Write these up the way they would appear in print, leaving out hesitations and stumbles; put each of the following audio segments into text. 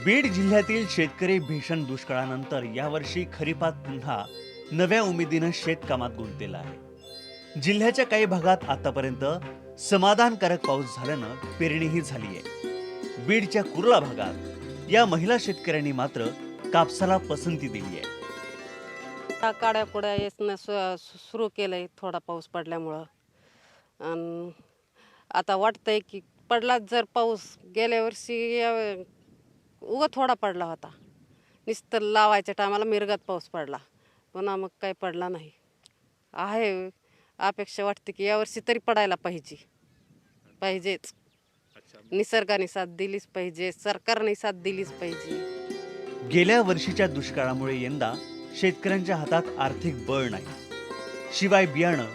बीड जिल्ह्यातील शेतकरी भीषण दुष्काळानंतर यावर्षी खरीपात पुन्हा नव्या उमेदीनं शेतकामात गुंतलेला आहे. जिल्ह्याच्या काही भागात आतापर्यंत समाधानकारक पाऊस झाल्यानं पेरणीही झाली आहे. बीडच्या कुर्ला भागात या महिला शेतकऱ्यांनी मात्र कापसाला पसंती दिली आहे. काड्या कुड्या येणं सुरू केलंय थोडा पाऊस पडल्यामुळं. अन आता वाटतंय की पडला जर पाऊस गेल्या वर्षी उगा थोडा पडला होता. नुसतं लावायच्या टायमाला मिरगत पाऊस पडला, पुन्हा मग काही पडला नाही. आहे अपेक्षा वाटते की यावर्षी तरी पडायला पाहिजेच. निसर्गाने साथ दिलीच पाहिजे, सरकारने साथ दिलीच पाहिजे. गेल्या वर्षीच्या दुष्काळामुळे यंदा शेतकऱ्यांच्या हातात आर्थिक बळ नाही. शिवाय बियाणं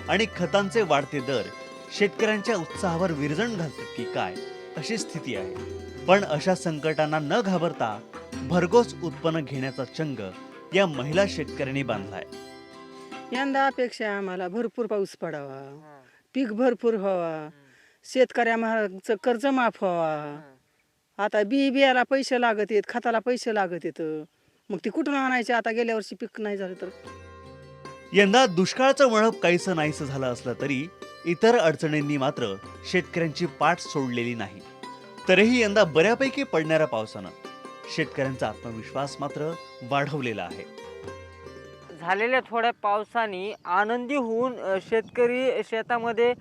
आणि खतांचे वाढते दर शेतकऱ्यांच्या उत्साहावर विरजण घालतात की काय अशी स्थिती आहे. पण अशा संकटांना न घाबरता भरघोस उत्पन्न घेण्याचा चंग या महिला शेतकऱ्यांनी बांधलाय. यंदा अपेक्षा आहे आम्हाला भरपूर पाऊस पडावा, पीक भरपूर व्हावा, शेतकऱ्यामागचं कर्ज माफ व्हावा. आता बियाला पैसे लागत आहेत, खताला पैसे लागत आहेत, मग ती कुठून आणायचे? आता गेल्या वर्षी पीक नाही झालं तर. यंदा दुष्काळाचं मळप काहीसं नाहीसं झालं असलं तरी इतर अडचणींनी मात्र शेतकऱ्यांची पाठ सोडलेली नाही. तरीही यंदा बऱ्यापैकी पडणाऱ्या पावसानं शेतकऱ्यांचा आत्मविश्वास मात्र वाढवलेला आहे. झालेल्या थोड्या पावसाने आनंदी होऊन शेतकरी शेतामध्ये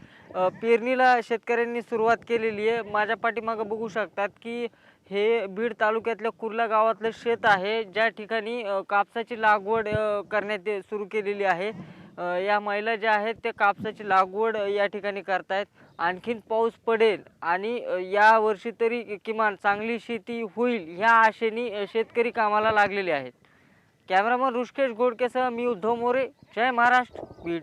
पेरणीला शेतकऱ्यांनी सुरुवात केलेली आहे. माझ्या पाठीमागं बघू शकतात की हे बीड तालुक्यातल्या कुर्ला गावातलं शेत आहे, ज्या ठिकाणी कापसाची लागवड करण्यात सुरू केलेली आहे. या महिला ज्या आहेत त्या कापसाची लागवड या ठिकाणी करतायत. आणखीन पाऊस पडेल आणि या वर्षी तरी किमान चांगली शेती होईल ह्या आशेने शेतकरी कामाला लागलेले आहेत. कॅमेरामन ऋषिकेश गोडकेसह मी उद्धव मोरे. जय महाराष्ट्र, बीड.